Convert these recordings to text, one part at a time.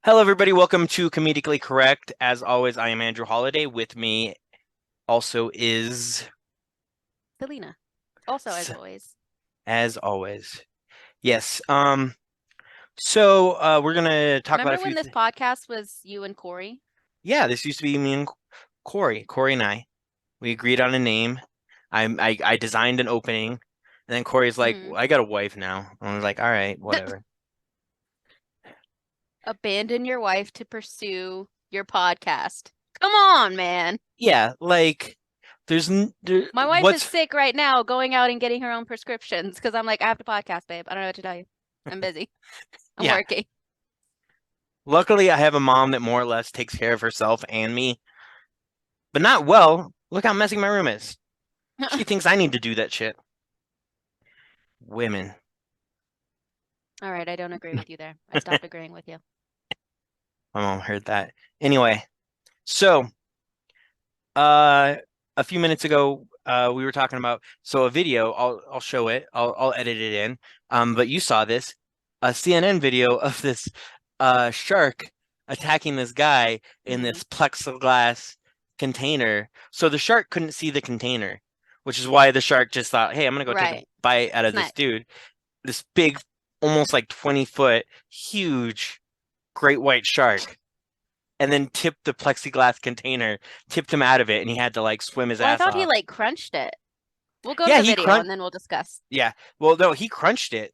Hello, everybody. Welcome to Comedically Correct. As always, I am Andrew Holiday. With me also is, Selena. Also, as S- always. as always, yes. So we're gonna talk about a Remember few when this th podcast was you and Corey? Yeah, this used to be me and Corey. Corey and I. We agreed on a name. I designed an opening, and then Corey's like, Hmm well, "I got a wife now." And I was like, "All right, whatever." Abandon your wife to pursue your podcast. Come on, man. Yeah, like My wife is sick right now going out and getting her own prescriptions because I'm like, I have to podcast, babe. I don't know what to tell you. I'm busy. I'm yeah. working. Luckily, I have a mom that more or less takes care of herself and me, but not well. Look how messy my room is. She thinks I need to do that shit. Women. All right, I don't agree with you there. I stopped agreeing with you. My mom heard that. Anyway, so uh a few minutes ago we were talking about a video, I'll show it. I'll edit it in. But you saw this a CNN video of this shark attacking this guy in Hmm this plexiglass container. So the shark couldn't see the container, which is why the shark just thought, "Hey, I'm gonna go take a Right. bite out of this Snack. dude." This big, almost like 20-foot, huge great white shark, and then tipped the plexiglass container, tipped him out of it, and he had to like swim his Well, I ass thought he off. like crunched it. We'll go to Yeah, the he video crunched. and then we'll discuss. Yeah, well, no, he crunched it.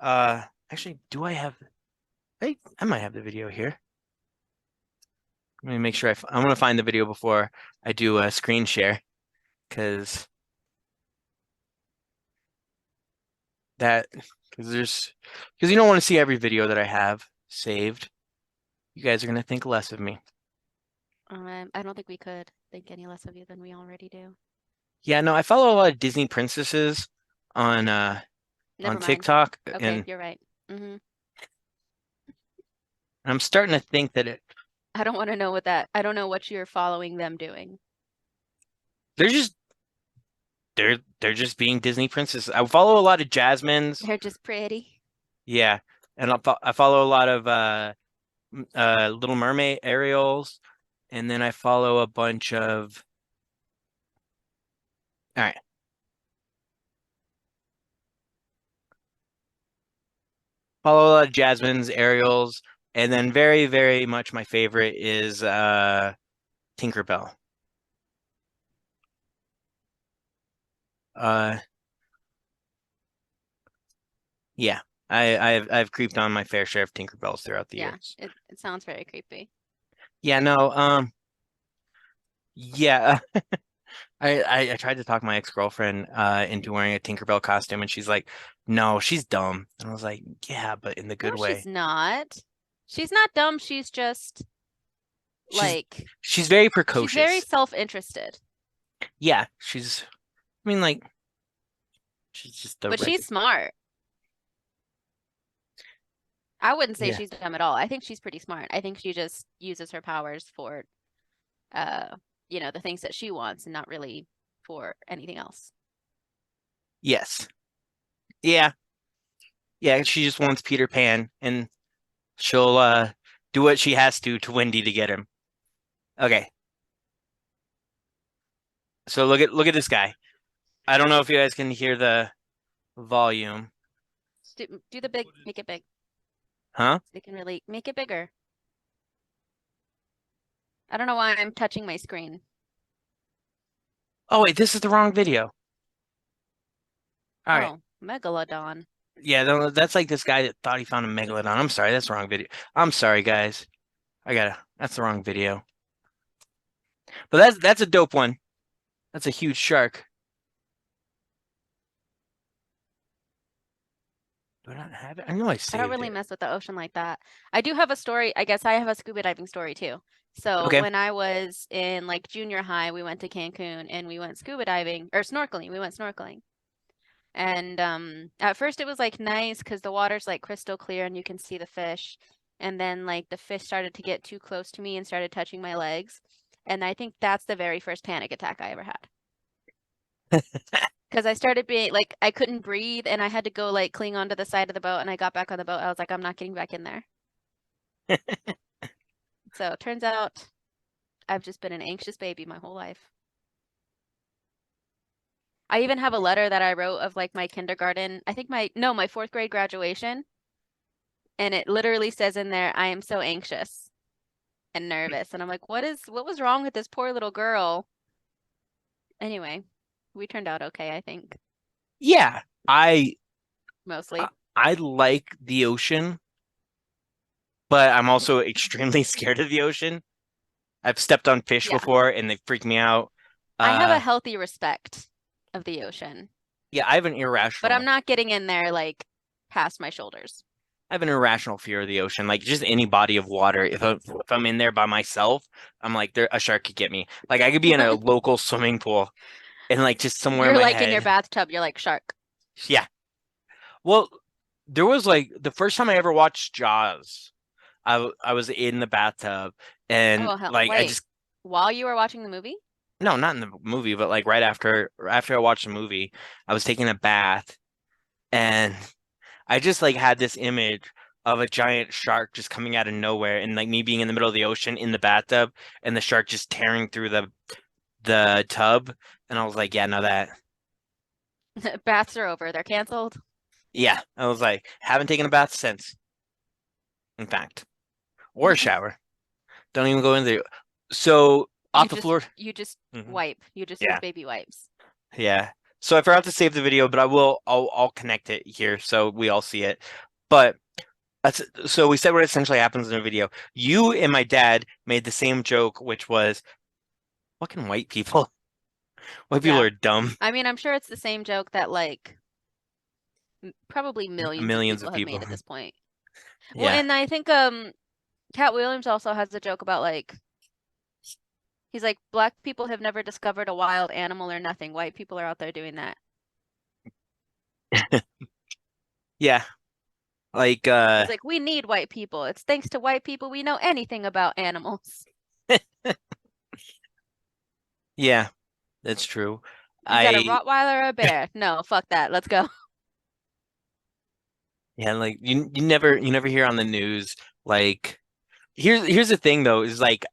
Actually, do I have? I might have the video here. Let me make sure I want to find the video before I do a screen share, because that because you don't want to see every video that I have saved. You guys are gonna think less of me. I don't think we could think any less of you than we already do. Yeah, no, I follow a lot of Disney princesses on Never mind. TikTok, Okay, and you're right. I'm starting to think that I don't want to know what that. I don't know what you're following them doing. they're just they're just being Disney princesses. I follow a lot of Jasmine's, They're just pretty. yeah, and I follow a lot of Little Mermaid Ariel's, and then I follow a bunch of all right, follow a lot of Jasmine's, Ariel's, and then very much my favorite is Tinkerbell. Uh, yeah, I've creeped on my fair share of Tinkerbells throughout the Yeah, years. it sounds very creepy. Yeah, no, yeah. I tried to talk my ex-girlfriend into wearing a Tinkerbell costume, and she's like, "No, she's dumb." And I was like, "Yeah, but in the No, good she's way." not. She's not dumb. She's just She's like she's very she's very precocious. self-interested, Yeah, I mean, like, she's just the but she's regular. smart. I wouldn't say Yeah. she's dumb at all. I think she's pretty smart. I think she just uses her powers for uh, the things that she wants and not really for anything else. Yes. Yeah. Yeah. She just wants Peter Pan, and she'll do what she has to Wendy to get him. Okay. So look at this guy. I don't know if you guys can hear the volume, Do the big, make it big. huh? They can really make it bigger. I don't know why I'm touching my screen. Oh wait, this is the wrong video. All right. Oh, Megalodon. Yeah, that's like this guy that thought he found a megalodon. I'm sorry, that's the wrong video. I'm sorry, guys. That's the wrong video. But that's a dope one. That's a huge shark. Do I not have it? I know I I don't saved really it. mess with the ocean like that. I do have a story. I guess I have a scuba diving story too. So Okay. when I was in like junior high, we went to Cancun and we went scuba diving or snorkeling. We went snorkeling. And at first it was like nice because the water's like crystal clear and you can see the fish. And then like the fish started to get too close to me and started touching my legs. And I think that's the very first panic attack I ever had. Because I started being like I couldn't breathe and I had to go like cling onto the side of the boat and I got back on the boat. I was like, I'm not getting back in there. So it turns out I've just been an anxious baby my whole life. I even have a letter that I wrote of like my kindergarten, I think my fourth grade graduation, and it literally says in there, I am so anxious and nervous. And I'm like, what was wrong with this poor little girl? Anyway, we turned out okay, I think, Yeah, I mostly. I like the ocean, but I'm also extremely scared of the ocean. I've stepped on fish Yeah. before and they freak me out. I have a Uh, healthy respect of the ocean, yeah, but I'm not getting in there like past my shoulders. I have an irrational fear of the ocean. Like just any body of water. If I'm in there by myself, I'm like a shark could get me. Like I could be in a local swimming pool and like just somewhere in You're my like in your head. bathtub, you're like shark. Yeah. Well, there was like the first time I ever watched Jaws. I was in the bathtub and Oh, hell, like I wait. just While you were watching the movie? no, not in the movie, but like right after I watched the movie, I was taking a bath and I just like had this image of a giant shark just coming out of nowhere and like me being in the middle of the ocean in the bathtub and the shark just tearing through the tub and I was like, yeah, no that. Baths are over. They're canceled. Yeah, I was like, haven't taken a bath since, in fact, or a shower. Don't even go in there. So off the floor. You just Mhm. wipe. You just use Yeah, baby wipes. yeah. So I forgot to save the video, but I'll connect it here so we all see it. But so we said what essentially happens in the video. You and my dad made the same joke, which was fucking white people. White people Yeah. are dumb. I mean, I'm sure it's the same joke that like probably millions of Millions people of have people. made at this point. Well, Yeah. and I think Cat Williams also has a joke about like he's like black people have never discovered a wild animal or nothing. White people are out there doing that. Yeah. Like He's like, we need white people. It's thanks to white people we know anything about animals. yeah, that's true. You got a I Rottweiler or a bear? No, fuck that. Let's go. yeah, like you never hear on the news like here's the thing though, is like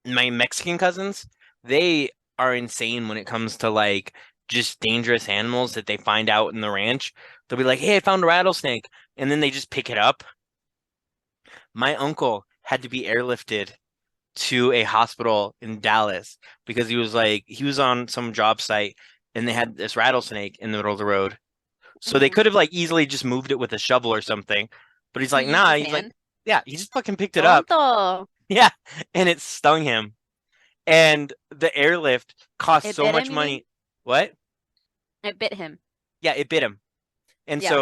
my Mexican cousins, they are insane when it comes to like just dangerous animals that they find out in the ranch. They'll be like, "Hey, I found a rattlesnake." And then they just pick it up. My uncle had to be airlifted to a hospital in Dallas because he was on some job site and they had this rattlesnake in the middle of the road. So they Hmm. could have like easily just moved it with a shovel or something. But he's He like, used nah, his he's like, hand. yeah, he just fucking picked it up. Tonto. Yeah. And it stung him. And the airlift cost It so bit much him, you mean? money. What? It bit him. Yeah, it bit him. And Yeah.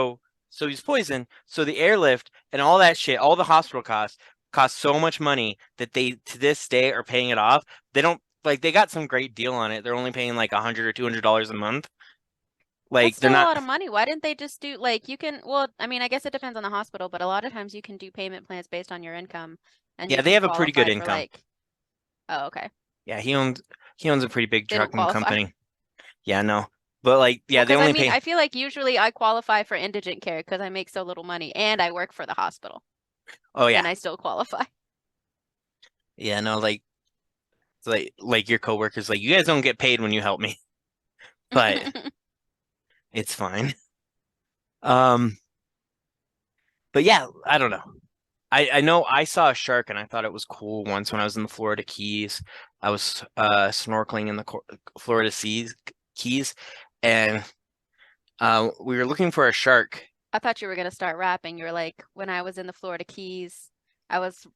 so he's poisoned. So the airlift and all that shit, all the hospital costs cost so much money that they to this day are paying it off. They don't like they got some great deal on it. They're only paying like $100 or $200 a month. That's Like they're still a not lot of money. Why didn't they just do like you can, well, I mean, I guess it depends on the hospital, but a lot of times you can do payment plans based on your income and yeah, you they can have a pretty good qualify for income. like, oh, okay. Yeah, he owns a pretty big Didn't trucking qualify. company. Yeah, no. But like Well, yeah, they because I only mean, pay I feel like usually I qualify for indigent care because I make so little money and I work for the hospital oh yeah. and I still qualify. Yeah, no, like it's like your coworkers like you guys don't get paid when you help me. But it's fine. Um but yeah, I don't know. I know I saw a shark and I thought it was cool once when I was in the Florida Keys. I was snorkeling in the Florida Seas Keys and we were looking for a shark. I thought you were gonna start rapping. You were like, when I was in the Florida Keys, I was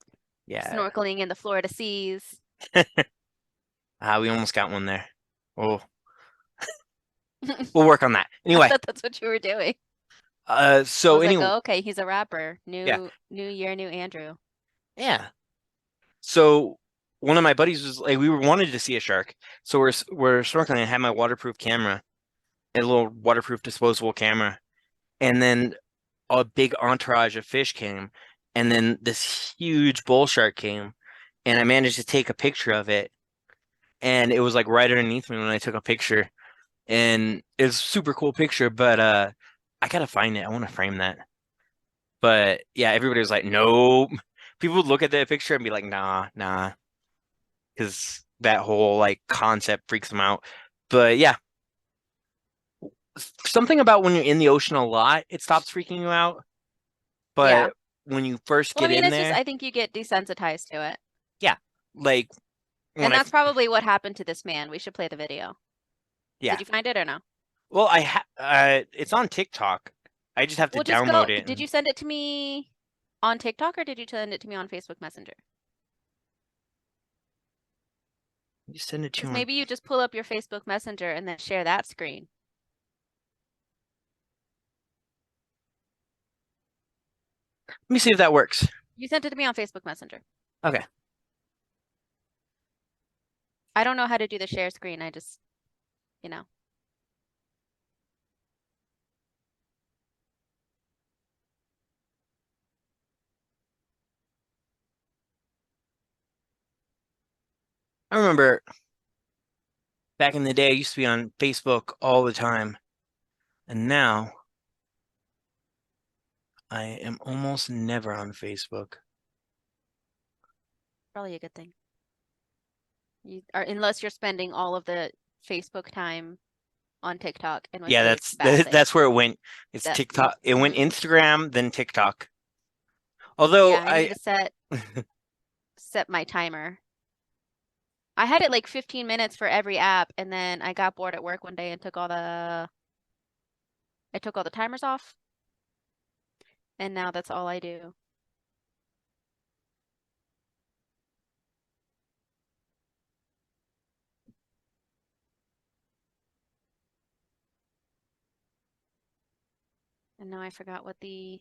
Yeah. snorkeling in the Florida seas. We almost got one there. Oh, I we'll work on that. Anyway, thought that's what you were doing. I so was like, anyway, oh, okay, he's a rapper. yeah. New year, new Andrew. Yeah. So one of my buddies was like, we were wanted to see a shark. So we're snorkeling. I had my waterproof camera, a little waterproof disposable camera, and then a big entourage of fish came, and then this huge bull shark came, and I managed to take a picture of it, and it was like right underneath me when I took a picture, and it was a super cool picture, but I gotta find it. I want to frame that. But yeah, everybody was like, nope. people would look at that picture and be like, nah, nah, because that whole like concept freaks them out. But yeah, something about when you're in the ocean a lot, it stops freaking you out. Yeah. But when you first Well, I get mean, in it's just, there, I think you get desensitized to it. yeah, like when And I, that's probably what happened to this man. We should play the video. yeah, Did you find it or no? well, it's on TikTok. I just have to Well, just go. download it Did you and send it to me on TikTok or did you send it to me on Facebook Messenger? you send it to Because you on. maybe you just pull up your Facebook Messenger and then share that screen. Let me see if that works. You sent it to me on Facebook Messenger. Okay. I don't know how to do the share screen. I just, you know. I remember back in the day, I used to be on Facebook all the time, and now I am almost never on Facebook. Probably a good thing. You are, unless you're spending all of the Facebook time on TikTok, in which Yeah, case, that's bad thing. that's where it went. It's That, TikTok. It went mhm. Instagram, then TikTok. Although Yeah, I need to set my timer. I had it like 15 minutes for every app, and then I got bored at work one day and I took all the timers off, and now that's all I do. And now I forgot what the,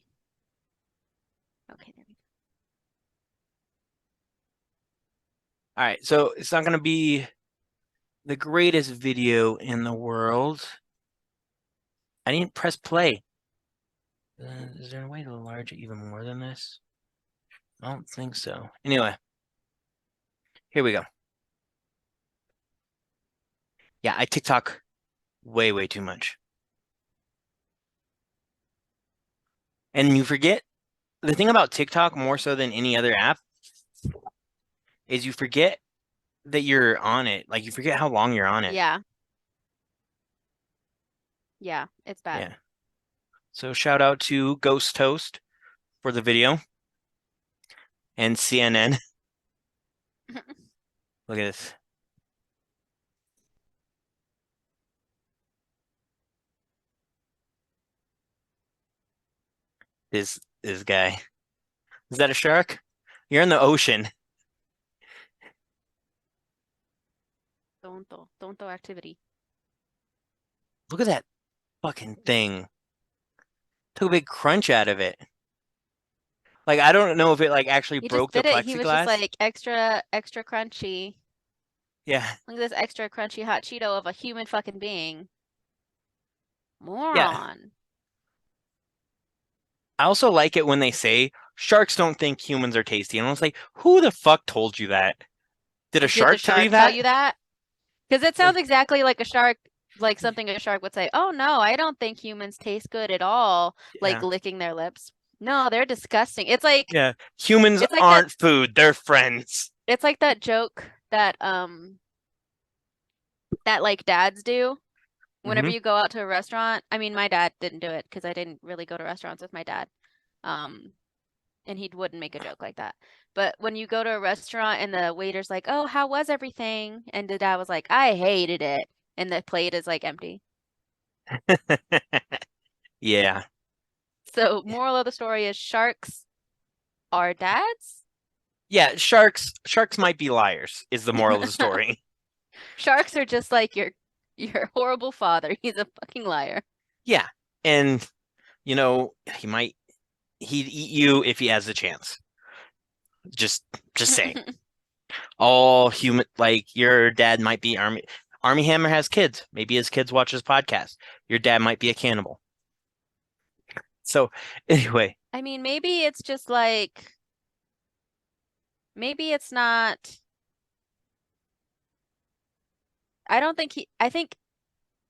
okay, there we go. all right, so it's not going to be the greatest video in the world. I didn't press play. Is there a way to enlarge it even more than this? I don't think so. Anyway, here we go. Yeah, I TikTok way, way too much. And you forget the thing about TikTok more so than any other app is you forget that you're on it. Like you forget how long you're on it. Yeah. Yeah, it's bad. Yeah. So shout out to Ghost Toast for the video and CNN. Look at this. This guy. Is that a shark? You're in the ocean. Tonto activity. Look at that fucking thing. Took a big crunch out of it. Like I don't know if it like actually He just broke the bit it. He was just plexiglass. like extra crunchy. Yeah. Look at this extra crunchy hot Cheeto of a human fucking being. Yeah. Moron. I also like it when they say sharks don't think humans are tasty. And I was like, who the fuck told you that? Did a Did the shark tell you shark tell that? you that? Because it sounds Like, exactly like a shark, like something a shark would say. Oh no, I don't think humans taste good at all. Like yeah. licking their lips. No, they're disgusting. Yeah. Humans It's like that aren't food, they're friends. it's like that joke that like dads do whenever Hmm. you go out to a restaurant. I mean, my dad didn't do it because I didn't really go to restaurants with my dad. Um, and he wouldn't make a joke like that. But when you go to a restaurant and the waiter's like, "Oh, how was everything?" and the dad was like, "I hated it," and the plate is like empty. Yeah. So, moral of the story is sharks are dads. Yeah, sharks might be liars, is the moral of the story. Sharks are just like your horrible father. He's a fucking liar. Yeah. And you know, he'd eat you if he has the chance. Just saying. All human like your dad might be Army Hammer has kids. Maybe his kids watch his podcast. Your dad might be a cannibal. So anyway, I mean, maybe it's just like maybe it's not I don't think he I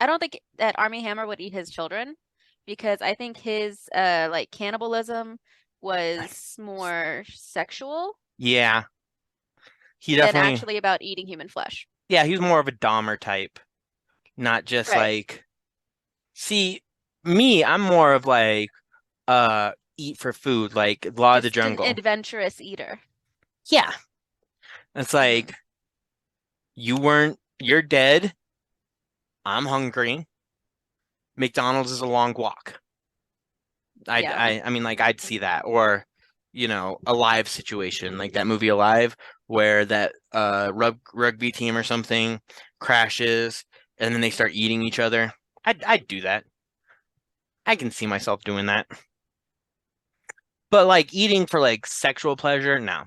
don't think that Army Hammer would eat his children because I think his like cannibalism was more sexual Yeah, he than definitely. actually about eating human flesh. Yeah, he was more of a Dahmer type, not just Right. like. See, me, I'm more of like eat for food, like Law of the Just an Jungle. adventurous eater. Yeah, it's Hmm. like you're dead. I'm hungry. McDonald's is a long walk. Yeah. I mean, like I'd see that, or a live situation like that movie Alive, where that rugby team or something crashes, and then they start eating each other. I'd do that. I can see myself doing that. But like eating for like sexual pleasure, no,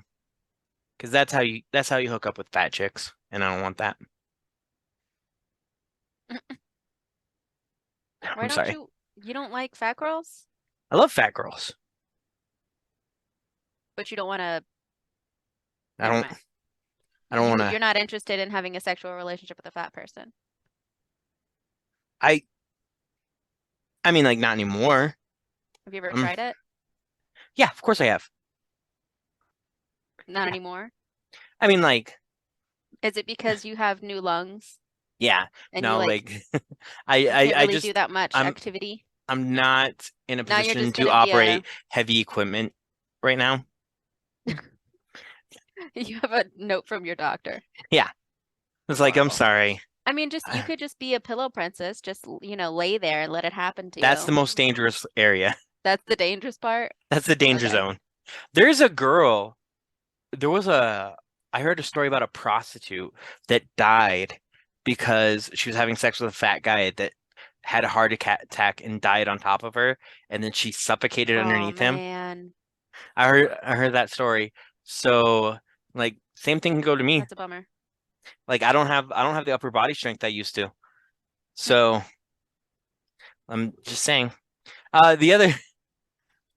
because that's how you hook up with fat chicks, and I don't want that. Why I'm don't sorry. you don't like fat girls, I love fat girls. but you don't want to, I never don't. mind. I don't want to. You're not interested in having a sexual relationship with a fat person. I. I mean, like not anymore. Have you ever Um. tried it? Yeah, of course I have. Not Yeah. anymore. I mean, like, Is it because you have new lungs yeah. and No, like, I, you I, can't I really just, do that much I'm, activity? I'm not in a Now you're position just to gonna be a operate heavy equipment right now. you have a note from your doctor. Yeah. It's like, I'm Horrible. sorry. I mean, just you could just be a pillow princess, just lay there and let it happen to That's the you. most dangerous area. That's the dangerous part. That's the danger Okay. zone. There's a girl. There was a, I heard a story about a prostitute that died because she was having sex with a fat guy that had a heart attack and died on top of her, and then she suffocated Oh underneath him. man, I heard that story. So, like, same thing can go to me. that's a bummer. Like, I don't have the upper body strength I used to. So, I'm just saying. The other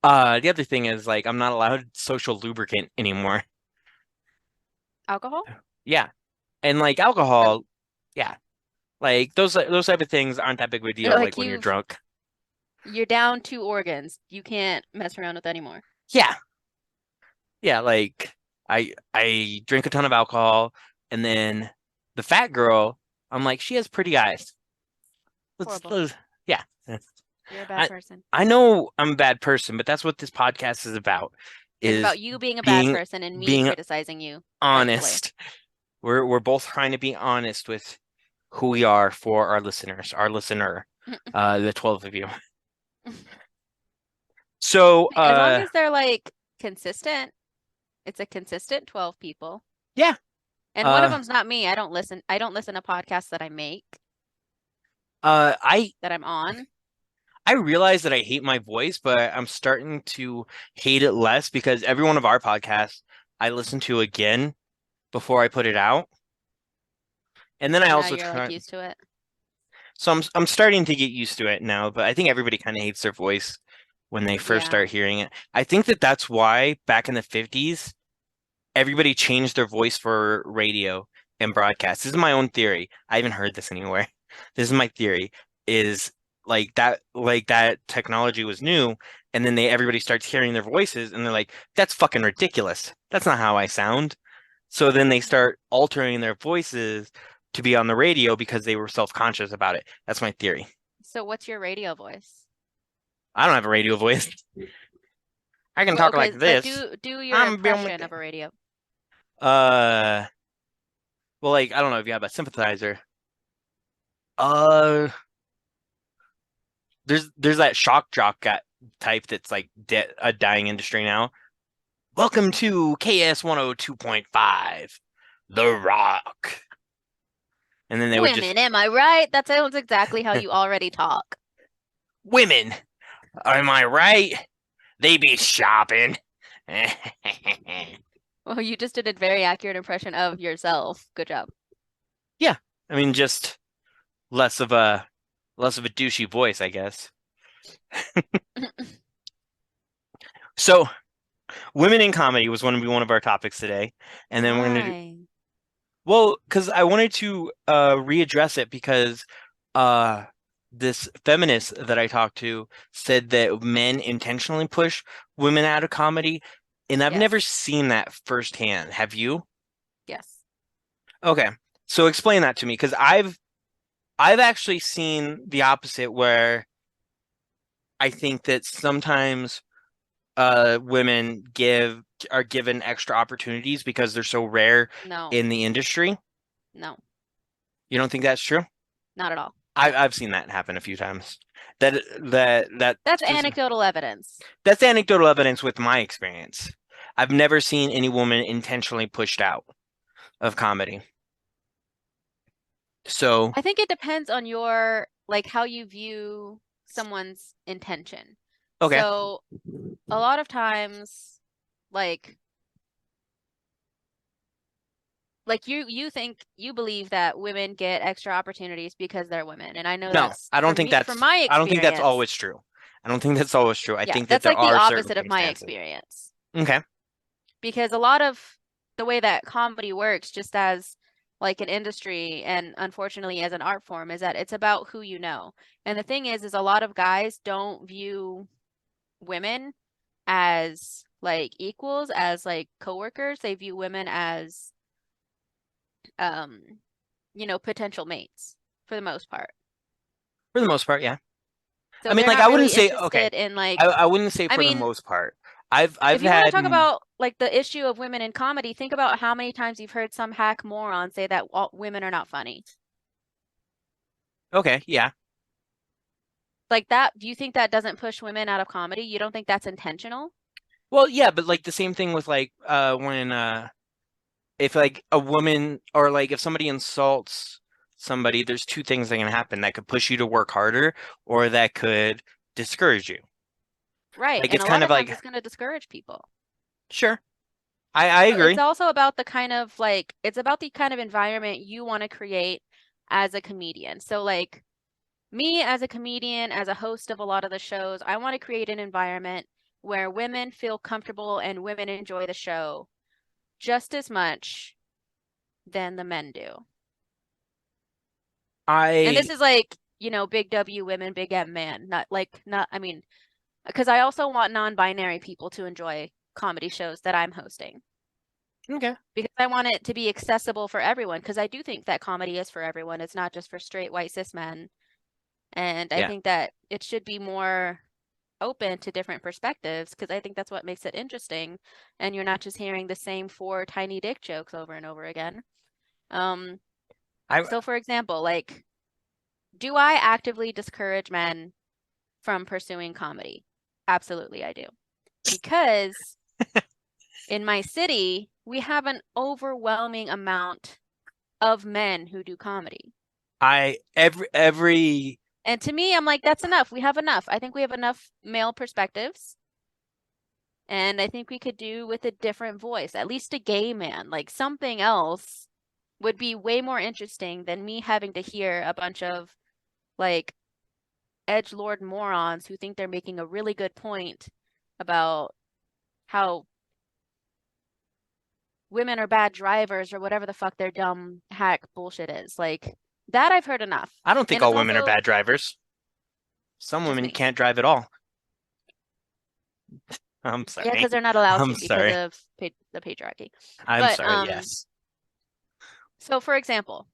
the other thing is like I'm not allowed social lubricant anymore. Alcohol? Yeah. And like Or alcohol, yeah. Like those type of things aren't that big of a deal like like when you're drunk. you're down two organs. You can't mess around with anymore. Yeah. Yeah, like I drink a ton of alcohol, and then the fat girl, I'm like, she has pretty eyes. Horrible. Yeah. You're a bad I person. I know I'm a bad person, but that's what this podcast is about, It's is about you being a bad being person and me being criticizing you, rightfully. honest. We're both trying to be honest with who we are for our listeners, our listener, the 12 of you. So, As long as they're like consistent, it's a consistent 12 people. yeah, And one of uh, them's not me. I don't listen to podcasts that I make, I that I'm on. I realize that I hate my voice, but I'm starting to hate it less because every one of our podcasts I listen to again before I put it out, and then I So now also you're like try. used to it. So I'm starting to get used to it now, but I think everybody kind of hates their voice when they first Yeah. start hearing it. I think that that's why back in the 50s, everybody changed their voice for radio and broadcast. This is my own theory. I haven't heard this anywhere. This is my theory, is like that technology was new, and then everybody starts hearing their voices and they're like, that's fucking ridiculous. That's not how I sound. So then they start altering their voices to be on the radio because they were self-conscious about it. That's my theory. So what's your radio voice? I don't have a radio voice. I can Well, talk okay, like but this. do your I'm Bill impression McDaniel. of a radio. Uh, well, like I don't know if you have a sympathizer. Uh, there's that shock jock type that's like a dying industry now. Welcome to KS 102.5, The Rock. And then they would just, Women, am I right? That sounds exactly how you already talk. women, am I right? They be shopping. Well, you just did a very accurate impression of yourself. Good job. Yeah, I mean just less of a douchey voice, I guess. So, women in comedy was going to be one of our topics today, and then we're going to Why? well, because I wanted to readdress it because uh this feminist that I talked to said that men intentionally push women out of comedy, and I've never Yes. seen that firsthand. Have you? Yes. Okay. So explain that to me, because I've actually seen the opposite where I think that sometimes women are given extra opportunities because they're so rare No. in the industry. No. You don't think that's true? Not at all. I've seen that happen a few times. That That's anecdotal evidence. that's anecdotal evidence with my experience. I've never seen any woman intentionally pushed out of comedy. So, I think it depends on your like how you view someone's intention. okay. So a lot of times like you think you believe that women get extra opportunities because they're women. And I know No, that's from me from my I don't think that's experience. always true. I don't think that's always true. I Yeah, think that that's there like the are opposite of my circumstances. experience. Okay. Because a lot of the way that comedy works, just as like an industry and unfortunately as an art form, is that it's about who you know. And the thing is a lot of guys don't view women as like equals, as like coworkers. They view women as um, potential mates for the most part. For the most part, yeah. I So mean, they're like not I wouldn't really say okay. interested in like, I wouldn't say I for the mean, most part. I've if you want to had talk about like the issue of women in comedy, think about how many times you've heard some hack moron say that all women are not funny. okay, yeah. Like that, do you think that doesn't push women out of comedy? You don't think that's intentional? Well, yeah, but like the same thing with like when if like a woman or like if somebody insults somebody, there's two things that can happen that could push you to work harder or that could discourage you. Right. Like And it's a kind lot of of times like it's going to discourage people. sure. I It's agree. also about the kind of like, it's about the kind of environment you want to create as a comedian. So like me as a comedian, as a host of a lot of the shows, I want to create an environment where women feel comfortable and women enjoy the show just as much than the men do. And this I is like, big W women, big M man, not like, not, I mean, because I also want non-binary people to enjoy comedy shows that I'm hosting okay. because I want it to be accessible for everyone because I do think that comedy is for everyone. It's not just for straight white cis men. And I Yeah. think that it should be more open to different perspectives because I think that's what makes it interesting. And you're not just hearing the same four tiny dick jokes over and over again. Um, I so for example, like, do I actively discourage men from pursuing comedy? Absolutely, I do. Because in my city, we have an overwhelming amount of men who do comedy. I every And to me, I'm like, that's enough. We have enough. I think we have enough male perspectives. And I think we could do with a different voice, at least a gay man, like something else would be way more interesting than me having to hear a bunch of like edgelord morons who think they're making a really good point about how women are bad drivers or whatever the fuck their dumb hack bullshit is. Like that I've heard enough. I don't think And it's all women are also bad drivers. Some just women me. can't drive at all. I'm Yeah, sorry. because they're not allowed I'm to because sorry. of the patriarchy. I'm But sorry. Yes. so for example,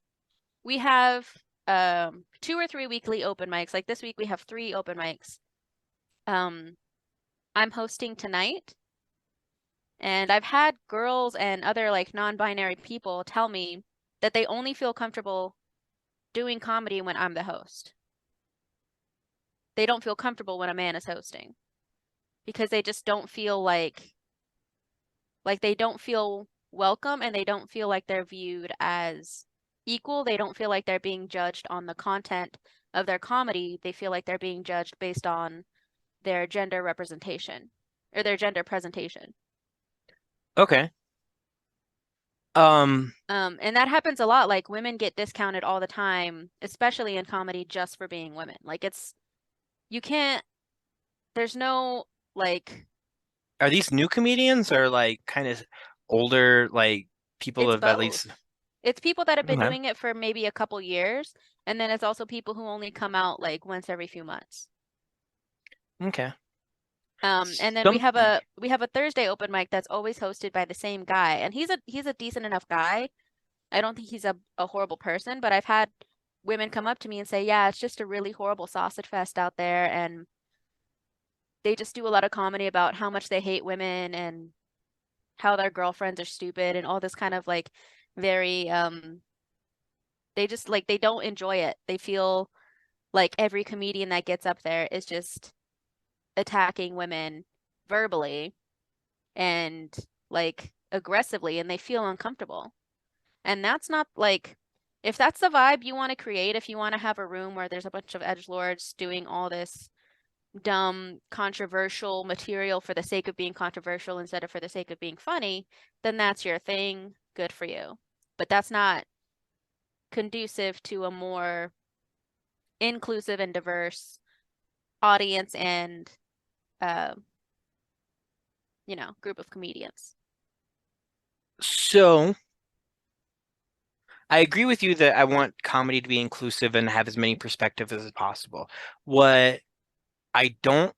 we have 2 or 3 weekly open mics. Like this week we have 3 open mics. Um, I'm hosting tonight, and I've had girls and other like non-binary people tell me that they only feel comfortable doing comedy when I'm the host. They don't feel comfortable when a man is hosting because they just don't feel like they don't feel welcome and they don't feel like they're viewed as equal. They don't feel like they're being judged on the content of their comedy. They feel like they're being judged based on their gender representation or their gender presentation. Okay. Um, And that happens a lot. Like women get discounted all the time, especially in comedy, just for being women. Like you can't, there's no like, are these new comedians or like kind of older, like people it's have at least both. It's people that have been Okay. doing it for maybe a couple years, and then it's also people who only come out like once every few months. Okay. And then Some we have a Thursday open mic that's always hosted by the same guy, and he's a decent enough guy. I don't think he's a horrible person, but I've had women come up to me and say, "Yeah, it's just a really horrible sausage fest out there," and they just do a lot of comedy about how much they hate women and how their girlfriends are stupid and all this kind of like very they just like they don't enjoy it. They feel like every comedian that gets up there is just attacking women verbally and like aggressively, and they feel uncomfortable. And that's not like, if that's the vibe you want to create, if you want to have a room where there's a bunch of edgelords doing all this dumb, controversial material for the sake of being controversial instead of for the sake of being funny, then that's your thing. Good for you. But that's not conducive to a more inclusive and diverse audience and, uh, group of comedians. so I agree with you that I want comedy to be inclusive and have as many perspectives as possible. What I don't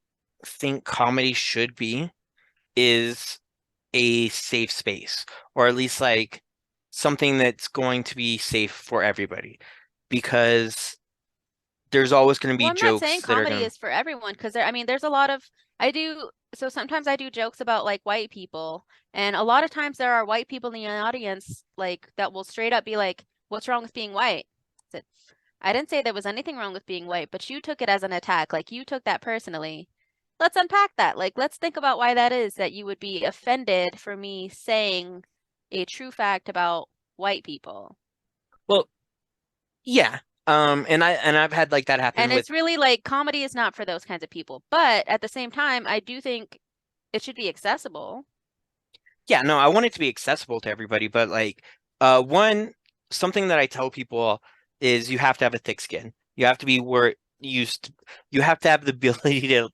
think comedy should be is a safe space, or at least like something that's going to be safe for everybody, because there's always going to Well, be I'm not saying jokes that are comedy going to, is for everyone because I mean, there's a lot of, so sometimes I do jokes about like white people, and a lot of times there are white people in the audience like that will straight up be like, "What's wrong with being white?" I said, I didn't say there was anything wrong with being white, but you took it as an attack. Like you took that personally. Let's unpack that. Like, let's think about why that is that you would be offended for me saying a true fact about white people. well, yeah. And I've had like that happen And with, it's really like comedy is not for those kinds of people. But at the same time, I do think it should be accessible. yeah, no, I want it to be accessible to everybody, but like one something that I tell people is you have to have a thick skin. You have to be where used you have to have the ability to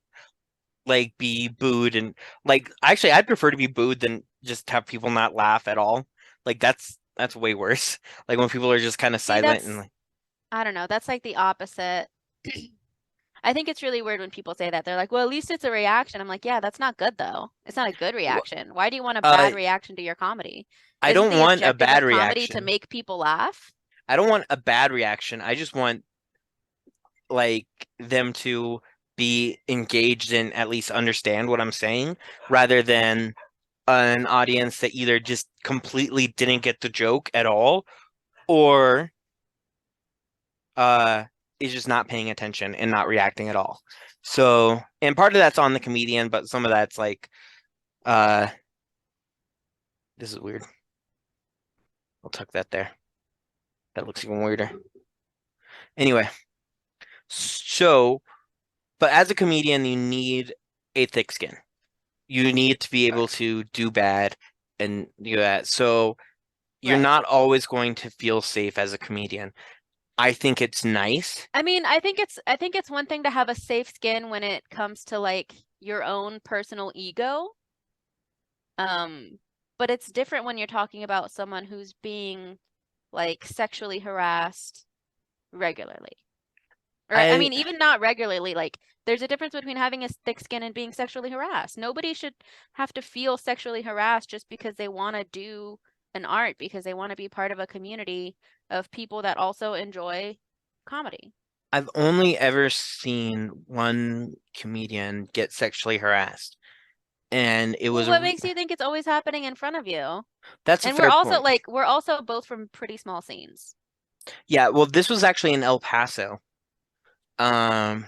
like be booed, and like actually I'd prefer to be booed than just have people not laugh at all. Like that's way worse. Like when people are just kind of See, silent and like, I don't know, that's like the opposite. I think it's really weird when people say that. They're like, well, at least it's a reaction. I'm like, yeah, that's not good though. It's not a good w- reaction. Why do you want a uh bad reaction to your comedy? I Isn't don't the want a objective bad of comedy to reaction. make people laugh? I don't want a bad reaction. I just want like them to be engaged and at least understand what I'm saying, rather than an audience that either just completely didn't get the joke at all, or uh is just not paying attention and not reacting at all. So, and part of that's on the comedian, but some of that's like uh this is weird. I'll tuck that there. That looks even weirder. Anyway, so but as a comedian, you need a thick skin. You need to be able to do bad and do that. So you're Right. not always going to feel safe as a comedian. I think it's nice. I mean, I think it's one thing to have a safe skin when it comes to like your own personal ego. Um, but it's different when you're talking about someone who's being like sexually harassed regularly. Or I I mean, even not regularly, like there's a difference between having a thick skin and being sexually harassed. Nobody should have to feel sexually harassed just because they want to do an art, because they want to be part of a community of people that also enjoy comedy. I've only ever seen one comedian get sexually harassed, and it Well, was what makes you think it's always happening in front of you? that's a And we're fair also point. like, we're also both from pretty small scenes. Yeah, well, this was actually in El Paso. Um,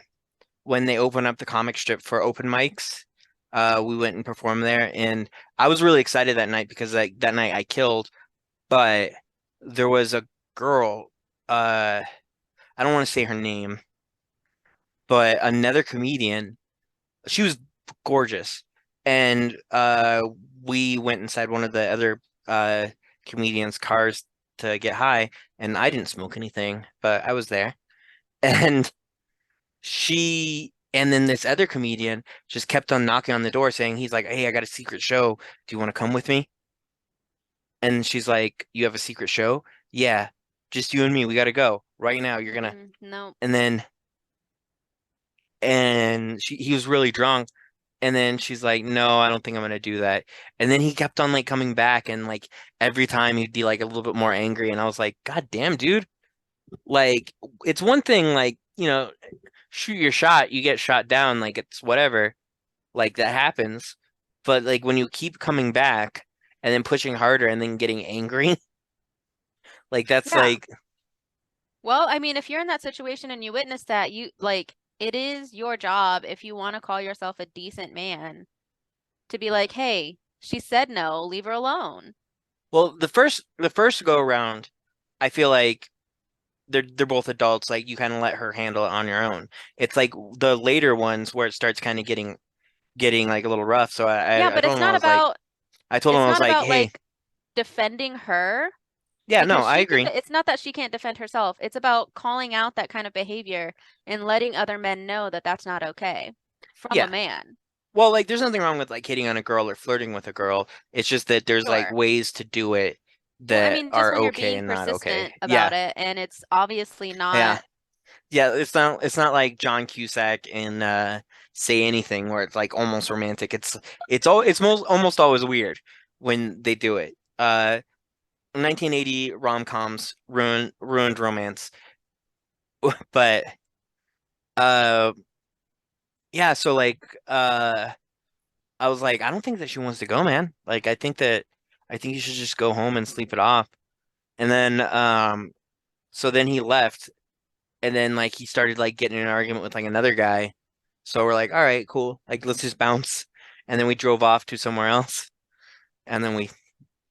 when they opened up the comic strip for open mics, we went and performed there, and I was really excited that night because like that night I killed, but there was a girl, I don't want to say her name, but another comedian, she was gorgeous, and we went inside one of the other uh comedians' cars to get high, and I didn't smoke anything, but I was there, and and then this other comedian just kept on knocking on the door saying, he's like, "Hey, I got a secret show. Do you want to come with me?" And she's like, "You have a secret show?" yeah, just you and me. We gotta go right now. You're gonna, Nope. and then, and he was really drunk. And then she's like, no, I don't think I'm gonna do that. And then he kept on like coming back and like every time he'd be like a little bit more angry. And I was like, God damn, dude. Like, it's one thing, like, shoot your shot, you get shot down, like it's whatever. Like that happens. But like when you keep coming back and then pushing harder and then getting angry, like that's Yeah. like Well, I mean, if you're in that situation and you witness that, you like it is your job if you want to call yourself a decent man to be like, "Hey, she said no, leave her alone." well, the first go around, I feel like they're both adults, like you kind of let her handle it on your own. It's like the later ones where it starts kind of getting like a little rough. So Yeah, I but told him I was like it's not about hey, like defending her yeah, no, because I agree. it's not that she can't defend herself. It's about calling out that kind of behavior and letting other men know that that's not okay from a Yeah. man. Well, like there's nothing wrong with like hitting on a girl or flirting with a girl. It's just that there's like Sure. ways to do it Well, I that mean, just are when you're okay being and not okay. persistent about Yeah. it and it's obviously Yeah. not. Yeah, it's not like John Cusack in Say Anything where it's like almost romantic. It's almost always weird when they do it. 1980 rom-coms ruined romance. But uh yeah, so like I was like, I don't think that she wants to go, man. Like I think you should just go home and sleep it off. And then so then he left and then like he started like getting in an argument with like another guy. So we're like, all right, cool. Like let's just bounce. And then we drove off to somewhere else. And then we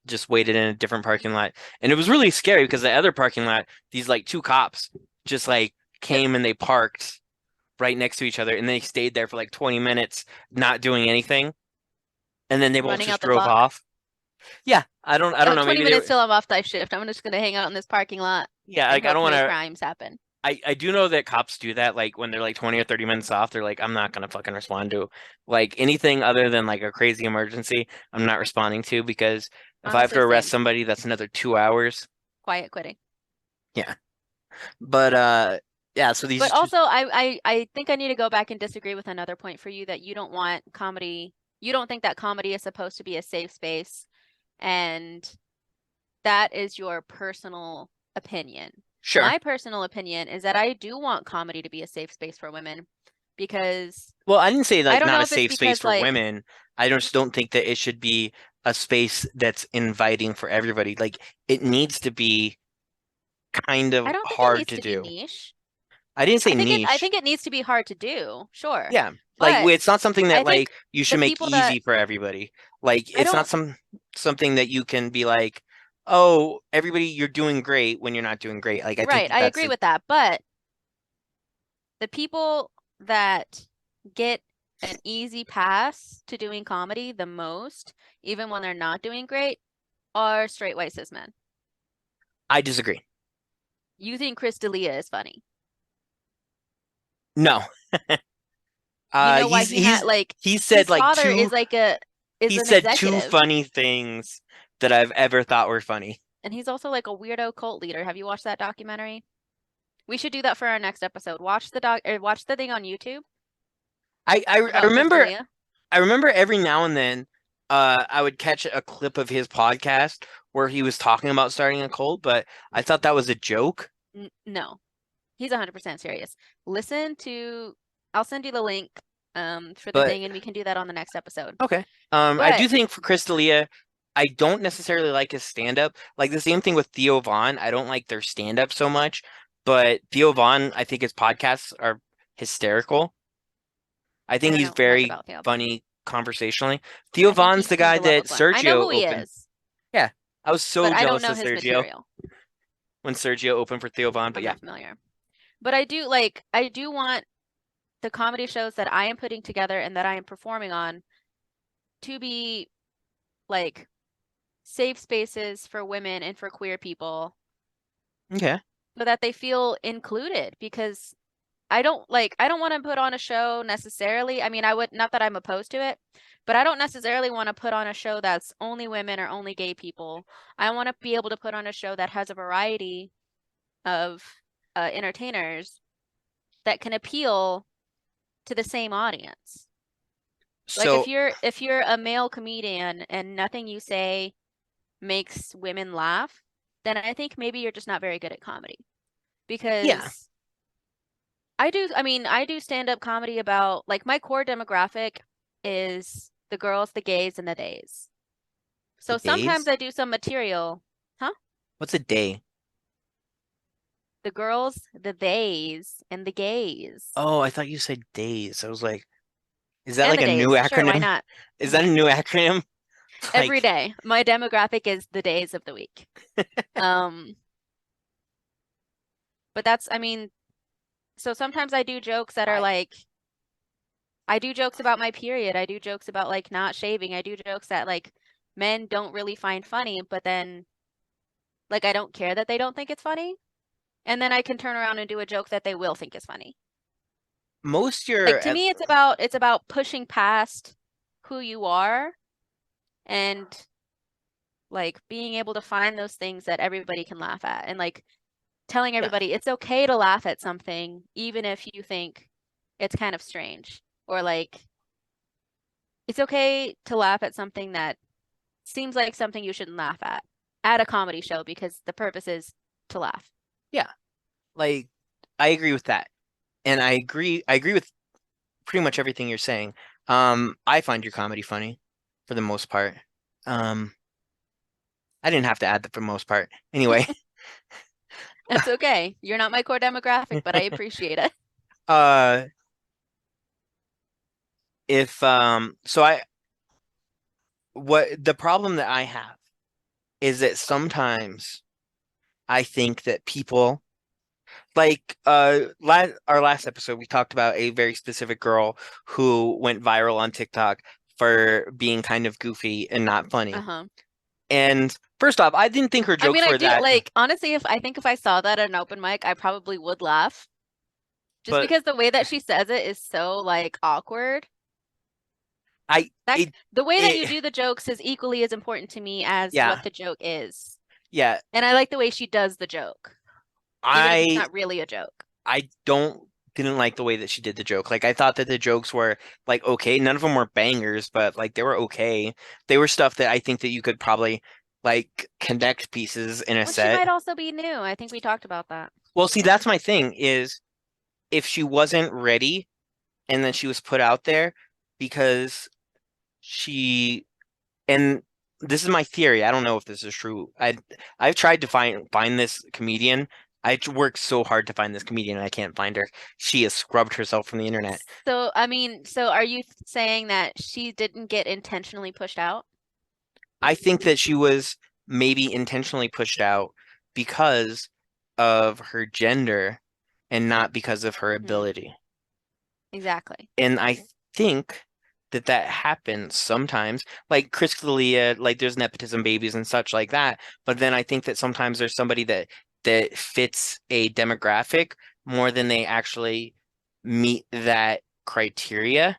just waited in a different parking lot. And it was really scary because the other parking lot, these like two cops just like came and they parked right next to each other and they stayed there for like 20 minutes not doing anything. And then they both Running just out the drove clock. off. Yeah, I don't know. 20 Maybe they minutes were, till I'm off my shift. I'm just gonna hang out in this parking lot yeah, and like I hope don't want no to. crimes happen. I do know that cops do that, like when they're like 20 or 30 minutes off, they're like, I'm not gonna fucking respond to like anything other than like a crazy emergency. I'm not responding to because if I have to Honestly, arrest same. somebody, that's another 2 hours. Quiet quitting. Yeah. But yeah, so these But two also, I think I need to go back and disagree with another point for you that you don't want comedy. You don't think that comedy is supposed to be a safe space, and that is your personal opinion. sure. My personal opinion is that I do want comedy to be a safe space for women because Well, I didn't say I like don't not know a if it's safe space because for like women. I just don't think that it should be a space that's inviting for everybody. Like it needs to be kind I of don't think it hard needs to to be do. niche. I didn't say I niche. think it needs to be hard to do, sure. Yeah. Like But it's not something that I like think you the should make people that easy for everybody. Like I it's not don't something that you can be like, "Oh, everybody you're doing great when you're not doing great." Like I think right, that I that's agree with that, but the people that get an easy pass to doing comedy the most, even when they're not doing great, are straight white cis men. I disagree. You think Chris D'Elia is funny. No. You know why He's he had like he said his like father two is he an said two executive, funny things that I've ever thought were funny. and he's also like a weirdo cult leader. Have you watched that documentary? We should do that for our next episode. Watch the doc or watch the thing on YouTube I about Chris remember D'Elia. I remember every now and then I would catch a clip of his podcast where he was talking about starting a cult, but I thought that was a joke. No, he's 100% serious. Listen to, I'll send you the link for the But thing and we can do that on the next episode. okay. I But do think for Chris D'Elia, I don't necessarily like his stand-up. Like the same thing with Theo Von. I don't like their stand-up so much, but Theo Von, I think his podcasts are hysterical. I I think don't he's know much very about Theo Von. funny conversationally. Theo I think Von's he the seems guy a lot that of fun. I know Sergio who he opened. is, Yeah, I was but so I don't jealous know of his Sergio material. when Sergio opened for Theo Von. But I'm yeah, not familiar. But I do want the comedy shows that I am putting together and that I am performing on to be like safe spaces for women and for queer people okay, so that they feel included because I don't want to put on a show necessarily. I mean, I would, not that I'm opposed to it, but I don't necessarily want to put on a show that's only women or only gay people. I want to be able to put on a show that has a variety of entertainers that can appeal to the same audience. Like So if you're a male comedian and nothing you say makes women laugh, then I think maybe you're just not very good at comedy. yeah, Because I do stand-up comedy about, like, my core demographic is the girls, the gays, and the days. the So sometimes days. I do some material, huh? What's a day? The girls, the theys, and the gays. Oh, I thought you said days. I was like, is that And like the a new days. Sure, why acronym? not? Is that a new acronym? Every Like, day. My demographic is the days of the week. Um, but that's, I mean, so sometimes I do jokes that are I like, I do jokes about my period. I do jokes about like not shaving. I do jokes that like men don't really find funny, but then like I don't care that they don't think it's funny. And then I can turn around and do a joke that they will think is funny. most Like your to me it's about pushing past who you are and like being able to find those things that everybody can laugh at and like telling yeah, everybody it's okay to laugh at something even if you think it's kind of strange, or like it's okay to laugh at something that seems like something you shouldn't laugh at a comedy show because the purpose is to laugh. yeah, like I agree with that. And I agree with pretty much everything you're saying. I find your comedy funny for the most part. Um, I didn't have to add that for the most part. Anyway, That's okay. You're not my core demographic, but I appreciate it. uh, if so I what the problem that I have is that sometimes I think that people like la our last episode we talked about a very specific girl who went viral on TikTok for being kind of goofy and not funny. Uh-huh. And first off, I didn't think her I mean, jokes I were do that, like honestly, if I saw that at an open mic, I probably would laugh. Just but because the way that she says it is so like awkward. I That it the way that you it do the jokes is equally as important to me as what yeah, the joke is. yeah. And I like the way she does the joke, even if it's I not really a joke. I don't didn't like the way that she did the joke. Like I thought that the jokes were like okay, none of them were bangers, but like they were okay. They were stuff that I think that you could probably like connect pieces in a Well, she set. might also be new. I think we talked about that. Well, see, that's my thing is if she wasn't ready and then she was put out there because she and this is my theory. I don't know if this is true. I've tried to find this comedian. I worked so hard to find this comedian and I can't find her. She has scrubbed herself from the internet. So, I mean, so are you saying that she didn't get intentionally pushed out? I think that she was maybe intentionally pushed out because of her gender and not because of her Hmm. ability. Exactly. And I think that that happens sometimes. Like Chris D'Elia, like there's nepotism babies and such like that. But then I think that sometimes there's somebody that fits a demographic more than they actually meet that criteria.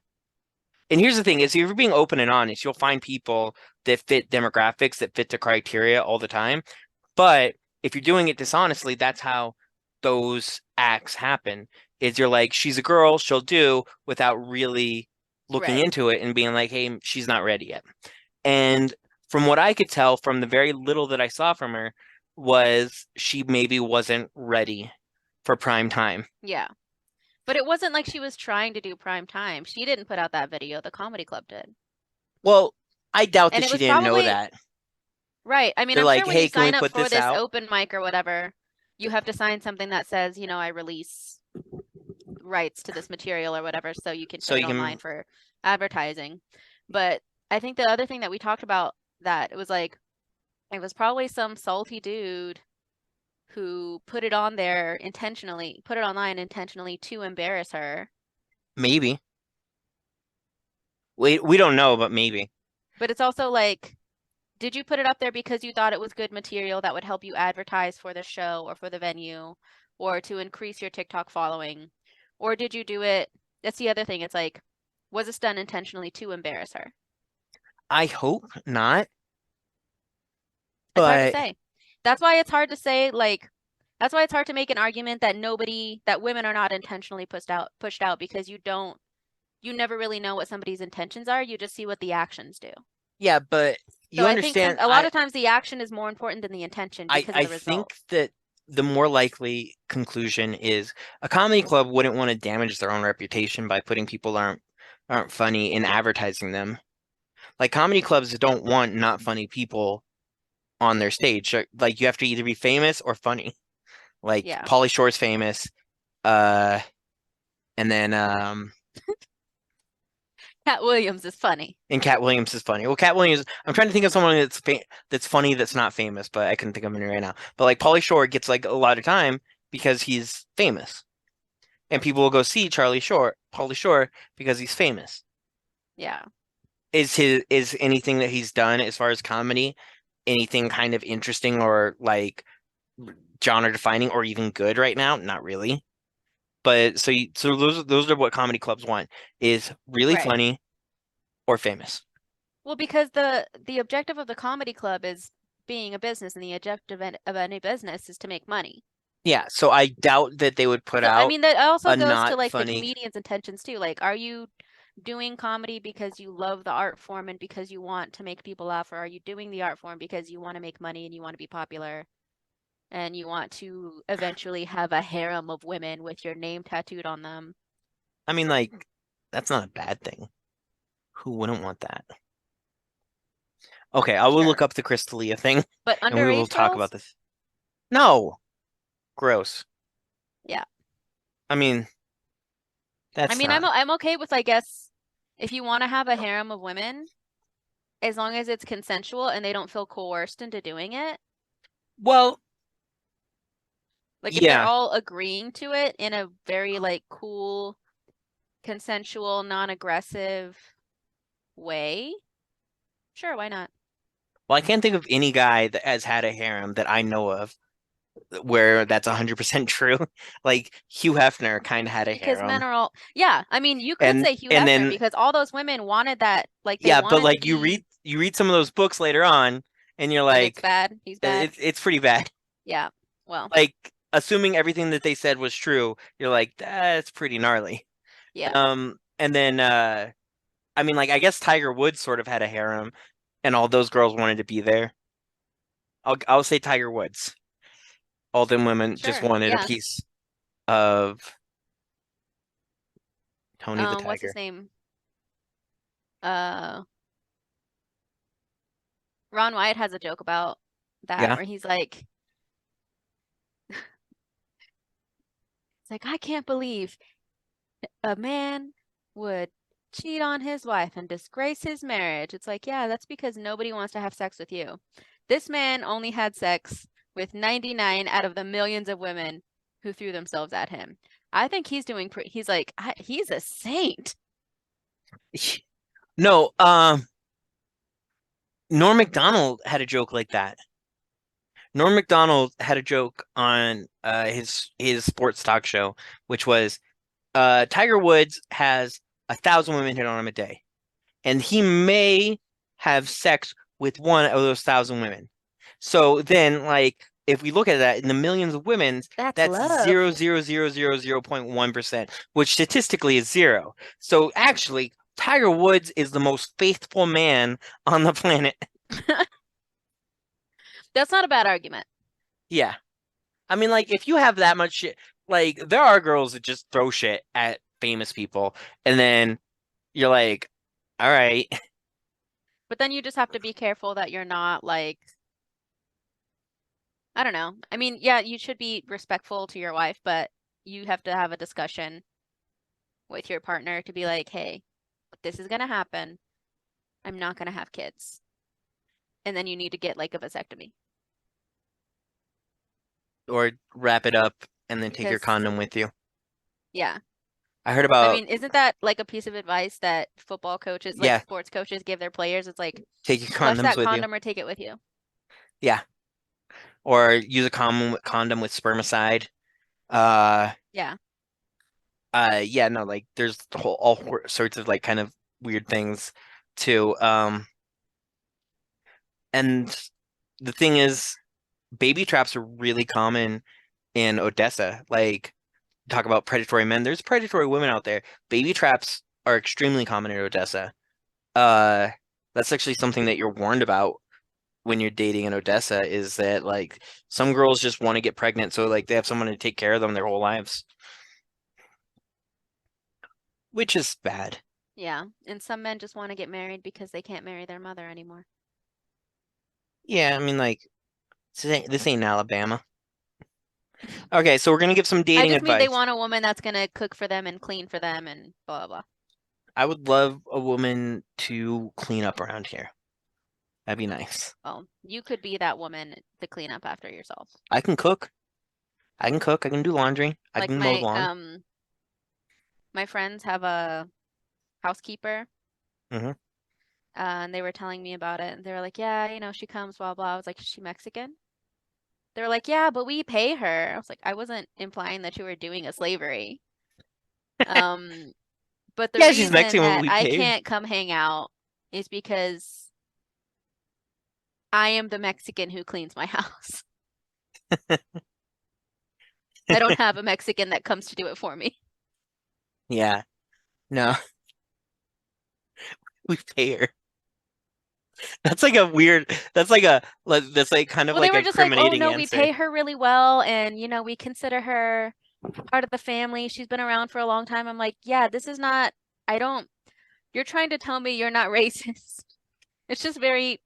And here's the thing is if you're being open and honest, you'll find people that fit demographics that fit the criteria all the time. But if you're doing it dishonestly, that's how those acts happen. Is you're like, she's a girl, she'll do without really looking Right. into it and being like, hey, she's not ready yet. And from what I could tell from the very little that I saw from her was she maybe wasn't ready for prime time. Yeah. But it wasn't like she was trying to do prime time. She didn't put out that video. The comedy club did. Well, I doubt And that it she was didn't know probably that. right. I mean, They're I'm like, sure when you hey, can we sign up put for this this out? open mic or whatever, you have to sign something that says, you know, I release rights to this material or whatever, so you can So put it you online can for advertising. But I think the other thing that we talked about, that it was like it was probably some salty dude who put it on there intentionally, put it online intentionally to embarrass her. maybe. We don't know, but maybe. But it's also like, did you put it up there because you thought it was good material that would help you advertise for the show or for the venue or to increase your TikTok following? Or did you do it? That's the other thing. It's like, was this done intentionally to embarrass her? I hope not, It's hard to but say. That's why it's hard to say, like, that's why it's hard to make an argument that that women are not intentionally pushed out because you never really know what somebody's intentions are. You just see what the actions do. yeah, but So you I think understand, a lot of times the action is more important than the intention because of I the think result. that the more likely conclusion is a comedy club wouldn't want to damage their own reputation by putting people that aren't funny in advertising them. Like comedy clubs don't want not funny people on their stage. Like you have to either be famous or funny. Like Yeah. Pauly Shore's famous, uh, and then Cat Williams is funny. and Cat Williams is funny. Well, Cat Williams, I'm trying to think of someone that's funny that's not famous, but I couldn't think of any right now. But like Pauly Shore gets like a lot of time because he's famous, and people will go see Pauly Shore because he's famous. Yeah. Is anything that he's done as far as comedy, anything kind of interesting or like genre defining or even good right now? Not really. But so those are what comedy clubs want is really Right. funny or famous. Well, because the objective of the comedy club is being a business, and the objective of any business is to make money. Yeah, so I doubt that they would put So, I out mean, that also a goes to not like the funny. comedian's intentions too. Like, are you doing comedy because you love the art form and because you want to make people laugh, or are you doing the art form because you want to make money and you want to be popular and you want to eventually have a harem of women with your name tattooed on them? I mean, like, that's not a bad thing. Who wouldn't want that? Okay, I will look Sure. up the Crystalia thing But and we will underage talk about girls? this. No, gross. Yeah. I mean, I that's mean, not. I'm okay with, I guess, if you want to have a harem of women, as long as it's consensual and they don't feel coerced into doing it. Well, Like if they're yeah. all agreeing to it in a very like cool, consensual, non-aggressive way, sure, why not? Well, I can't think of any guy that has had a harem that I know of where that's 100% true. Like Hugh Hefner kind of had a Because men harem. are all, yeah, I mean, you could say Hugh And Hefner then because all those women wanted that, like they yeah, but wanted to like be, you read some of those books later on and you're and it's like bad. He's bad. it's pretty bad. Yeah. Well, Like assuming everything that they said was true, you're like that's pretty gnarly. yeah. And then I mean like I guess Tiger Woods sort of had a harem and all those girls wanted to be there. I'll say Tiger Woods. All them women just Sure. wanted a Yeah. piece of Tony the What's his Tiger. name? Uh, Ron Wyatt has a joke about that Yeah. where he's like, it's like, I can't believe a man would cheat on his wife and disgrace his marriage. It's like, yeah, that's because nobody wants to have sex with you. This man only had sex with 99 out of the millions of women who threw themselves at him. I think he's doing he's like, he's a saint. No, Norm Macdonald had a joke like that. Norm Macdonald had a joke on his sports talk show, which was Tiger Woods has 1,000 women hit on him a day, and he may have sex with one of those 1,000 women. So then, like, if we look at that in the millions of women, That's that's love. 0.000.1%, which statistically is zero. So actually, Tiger Woods is the most faithful man on the planet. That's not a bad argument. Yeah. I mean, like, if you have that much shit, like, there are girls that just throw shit at famous people, and then you're like, all right. But then you just have to be careful that you're not like, I don't know. I mean, yeah, you should be respectful to your wife, but you have to have a discussion with your partner to be like, hey, this is gonna happen. I'm not gonna have kids. And then you need to get like a vasectomy. Or wrap it up and then take your Because, condom with you. yeah. I heard I about, mean, isn't that like a piece of advice that football coaches, like yeah, sports coaches, give their players? It's like, take your flush condoms that with you. condom or take it with you. Yeah. Or use a condom with spermicide. Uh, Yeah. Yeah, no, like there's the whole sorts of like kind of weird things too. And the thing is, baby traps are really common in Odessa. Like talk about predatory men, there's predatory women out there. Baby traps are extremely common in Odessa. Uh, that's actually something that you're warned about when you're dating in Odessa is that like some girls just want to get pregnant, so like they have someone to take care of them their whole lives, which is bad. Yeah, and some men just want to get married because they can't marry their mother anymore. Yeah, I mean like this ain't Alabama. Okay, so we're gonna give some I dating just mean they advice. want a woman that's gonna cook for them and clean for them and blah blah blah. I would love a woman to clean up around here. That'd be nice. Well, you could be that woman to clean up after yourself. I can cook. I can cook. I can do laundry. I Like can mow the lawn. my friends have a housekeeper, Hmm. and they were telling me about it. And they were like, "Yeah, she comes, blah blah." I was like, "Is she Mexican?" They were like, "Yeah, but we pay her." I was like, "I wasn't implying that you were doing a slavery." Um, but the Yeah, she's reason Mexican, but that we I pay her. can't come hang out is because I am the Mexican who cleans my house. I don't have a Mexican that comes to do it for me. Yeah, no, we pay her. That's like a weird. That's like kind of Well, they like a were just like, "Oh incriminating no, we answer. pay her really well, and we consider her part of the family. She's been around for a long time." I'm like, "Yeah, this is not, I don't, you're trying to tell me you're not racist." It's just very,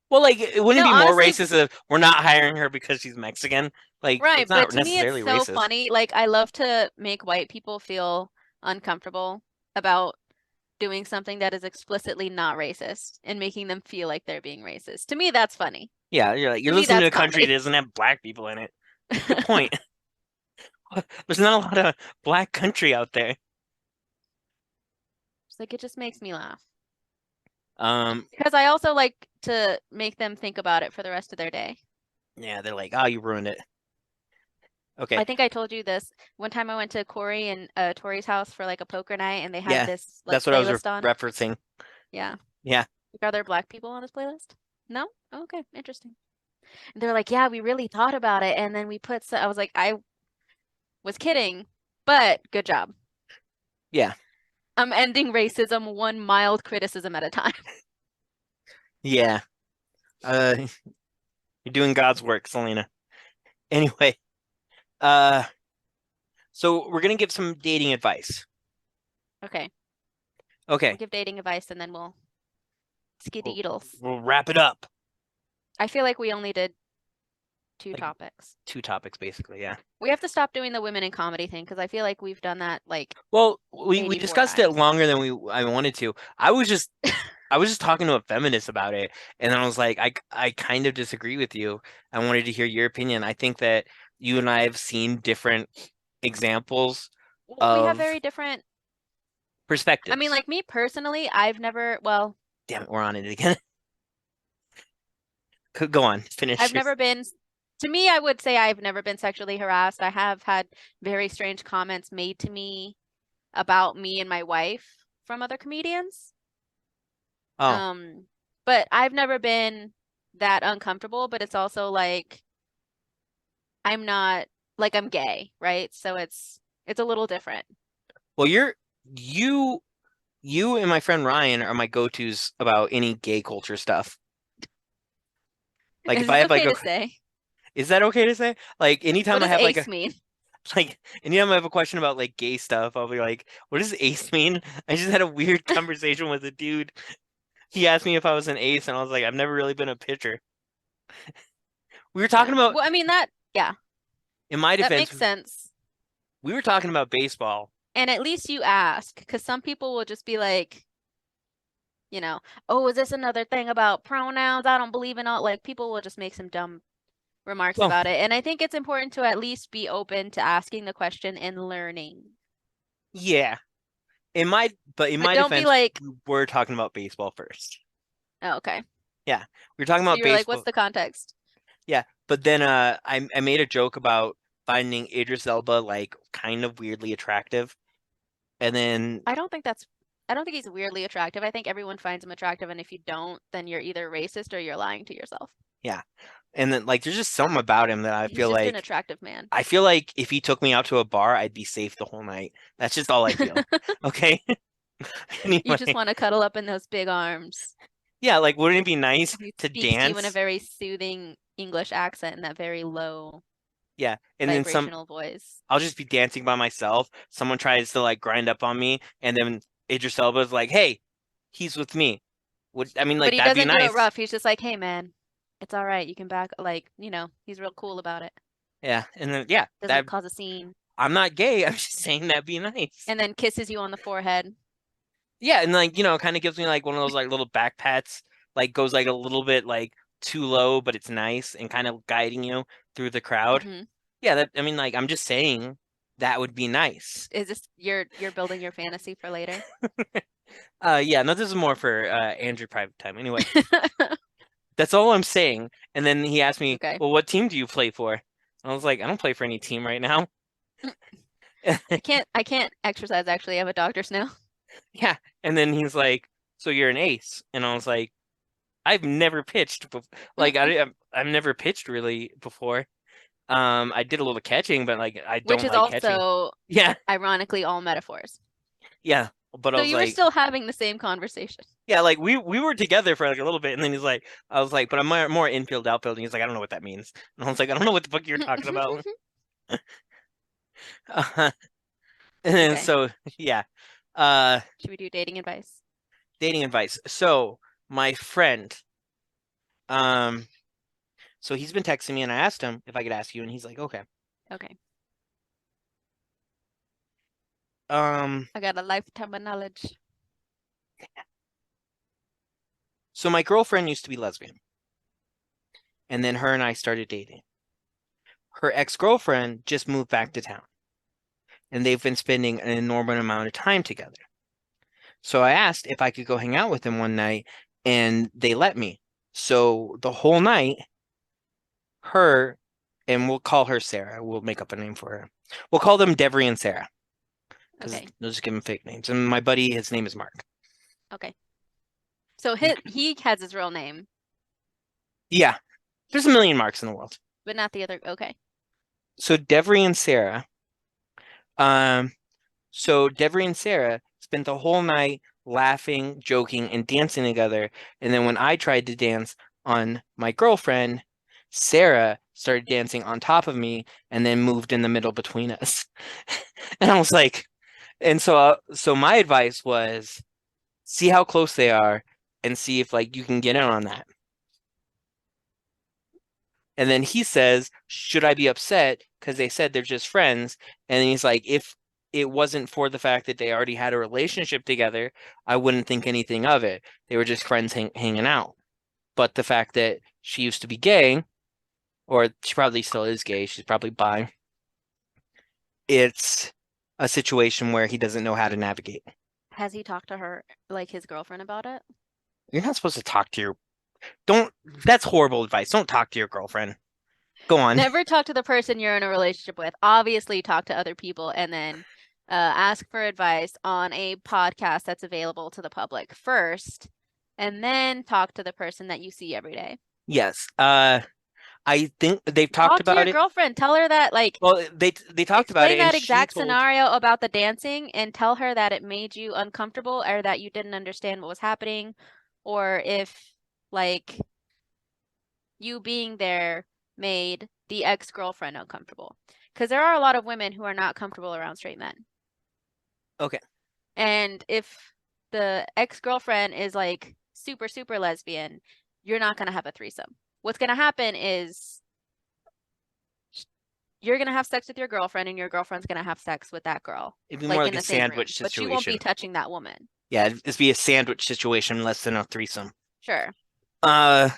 Well, like, it wouldn't no, it be more honestly, racist if we're not hiring her because she's Mexican? Like, right, that's but not to me it's necessarily so racist. funny. Like I love to make white people feel uncomfortable about doing something that is explicitly not racist and making them feel like they're being racist. To me, that's funny. Yeah, you're like To you're me, listening to that's a country that comedy. doesn't have black people in it. Good point. There's not a lot of black country out there. It's like it just makes me laugh. Um, Because I also like to make them think about it for the rest of their day. yeah, they're like, oh, you ruined it. Okay, I think I told you this one time I went to Corey and Tori's house for like a poker night and they had yeah, this like that's what I was playlist on. referencing. Yeah. Yeah. Like, are there black people on this playlist? No? Okay, interesting. And they're like, yeah, we really thought about it. And then we put, so I was like, I was kidding, but good job. Yeah. I'm ending racism one mild criticism at a time. Yeah. Uh, you're doing God's work, Selena. Anyway, uh, so we're gonna give some dating advice. Okay, we'll Okay, give dating advice and then we'll we'll, skedaddles. we'll wrap it up. I feel like we only did two Like topics. two topics, basically. Yeah. We have to stop doing the women in comedy thing because I feel like we've done that like Well, we 84 discussed it times. longer than I wanted to. I was just talking to a feminist about it, and then I was like, I kind of disagree with you. I wanted to hear your opinion. I think that you and I have seen different examples Well, we have of very different, I mean, perspectives. like me personally, I've never, well, Damn it, we're on it again. Go on, finish I've your. never been, to me, I would say I've never been sexually harassed. I have had very strange comments made to me about me and my wife from other comedians. Oh, Um, but I've never been that uncomfortable, but it's also like I'm not like I'm gay, right? So it's a little different. well, you you and my friend Ryan are my go-tos about any gay culture stuff. Like if Is I this have like okay a, to say? is that okay to say? Like What anytime I does have like a ace mean? like anytime I have a question about like gay stuff, I'll be like, "What does ace mean?" I just had a weird conversation with a dude. He asked me if I was an ace, and I was like, "I've never really been a pitcher." We were talking Yeah. about, Well, I mean that, yeah, in my that defense, makes sense. we were talking about baseball. And at least you ask, because some people will just be like, you know, oh, is this another thing about pronouns? I don't believe in all, like people will just make some dumb remarks Well, about it. And I think it's important to at least be open to asking the question and learning. yeah. In But my don't be defense, like, we were talking about baseball first. oh, okay. Yeah, we were talking So about you were like, what's baseball. the context? Yeah, but then I made a joke about finding Idris Elba like kind of weirdly attractive. And then I don't think he's weirdly attractive. I think everyone finds him attractive, and if you don't, then you're either racist or you're lying to yourself. yeah. And then like there's just something about him that He's just an attractive man. I feel like if he took me out to a bar, I'd be safe the whole night. That's just all I feel. Okay. You just Anyway, want to cuddle up in those big arms. yeah, like wouldn't it be nice He to speaks to you in a dance? very soothing English accent in that very low Yeah. And then vibrational voice. I'll just be dancing by myself. Someone tries to like grind up on me, and then Idris Elba's like, "Hey, he's with me." Would I mean But like he that'd be doesn't do it nice? rough. He's just like, hey man, it's all right. You can back, like, he's real cool about it. Yeah. And then yeah, Doesn't that cause a scene. I'm not gay. I'm just saying that'd be nice. And then kisses you on the forehead. Yeah, and like kind of gives me like one of those like little back pats, like goes like a little bit like too low, but it's nice and kind of guiding you through the crowd. hmm Yeah, that I mean like I'm just saying that would be nice. Is this you're building your fantasy for later? Yeah, no, this is more for Andrew private time. Anyway, that's all I'm saying. And then he asked me, Okay. "Well, what team do you play for?" I was like, "I don't play for any team right now." I can't exercise actually. I have a doctor's now. Yeah, and then he's like, "So you're an ace?" And I was like, "I've never pitched, like I've never pitched really before." I did a little catching, but like I Which don't is like catching. also Yeah, ironically all metaphors. yeah. But I So was you were like, still having the same conversation. yeah, like we were together for like a little bit, and then he's like, I was like, but I'm more infield outfield, and he's like, I don't know what that means, and I was like, I don't know what the fuck you're talking about. And then Okay. so yeah, uh, Should we do dating advice? dating advice. So my friend, um, so he's been texting me, and I asked him if I could ask you, and he's like, okay. Okay. Um, I got a lifetime of knowledge. so my girlfriend used to be lesbian, and then her and I started dating. Her ex-girlfriend just moved back to town, and they've been spending an enormous amount of time together. So I asked if I could go hang out with them one night, and they let me. So the whole night, her, and we'll call her Sarah. We'll make up a name for her. We'll call them Devery and Sarah because Okay. they'll just give them fake names. And my buddy, his name is Mark. Okay. So he has his real name, Yeah, there's a million Marks in the world. but not the other. Okay. So Devery and Sarah, um, so Devery and Sarah spent the whole night laughing, joking, and dancing together. And then when I tried to dance on my girlfriend, Sarah started dancing on top of me and then moved in the middle between us. And I was like, and so my advice was see how close they are and see if like you can get in on that. And then he says, should I be upset because they said they're just friends? And he's like, if it wasn't for the fact that they already had a relationship together, I wouldn't think anything of it. They were just friends hanging out. But the fact that she used to be gay, or she probably still is gay, she's probably bi, it's a situation where he doesn't know how to navigate. Has he talked to her, like his girlfriend, about it? You're not supposed to talk to your, don't, that's horrible advice. Don't talk to your girlfriend. Go on. Never talk to the person you're in a relationship with. Obviously, talk to other people and then ask for advice on a podcast that's available to the public first, and then talk to the person that you see every day. Yes. I think they've talked Talk to your about it. girlfriend. Tell her that, like, Well, they talked about explain it, and that she exact told, scenario about the dancing and tell her that it made you uncomfortable or that you didn't understand what was happening, or if, like, you being there made the ex-girlfriend uncomfortable. Because there are a lot of women who are not comfortable around straight men. okay, And if the ex-girlfriend is like super, super lesbian, you're not going to have a threesome. What's going to happen is you're going to have sex with your girlfriend and your girlfriend's going to have sex with that girl, it'd be more like like in a the same room, sandwich but you won't be situation. touching that woman. Yeah, it'd be a sandwich situation less than a threesome. Sure. Uh,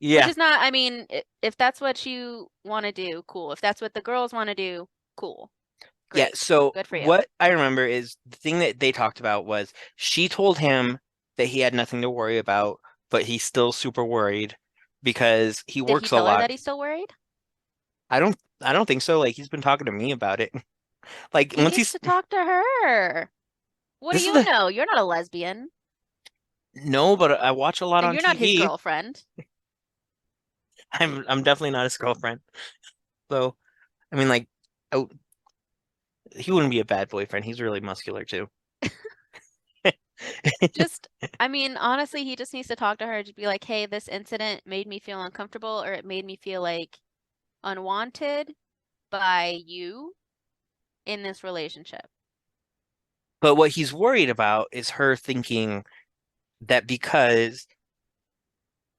Which yeah, is not, I mean, if that's what you want to do, cool. If that's what the girls want to do, cool. yeah. Great. So Good for you. what I remember is the thing that they talked about was she told him that he had nothing to worry about, but he's still super worried because he Did he works a tell her lot. that he's still worried? I don't think so. Like he's been talking to me about it. Like He once needs he's to talk to her. What do This is you the know? You're not a lesbian, no, but I watch a lot and on you're not his TV. girlfriend. I'm definitely not his girlfriend. So I mean, like, oh, he wouldn't be a bad boyfriend. He's really muscular too. Just, I mean, honestly, he just needs to talk to her to be like, hey, this incident made me feel uncomfortable, or it made me feel like unwanted by you in this relationship. But what he's worried about is her thinking that because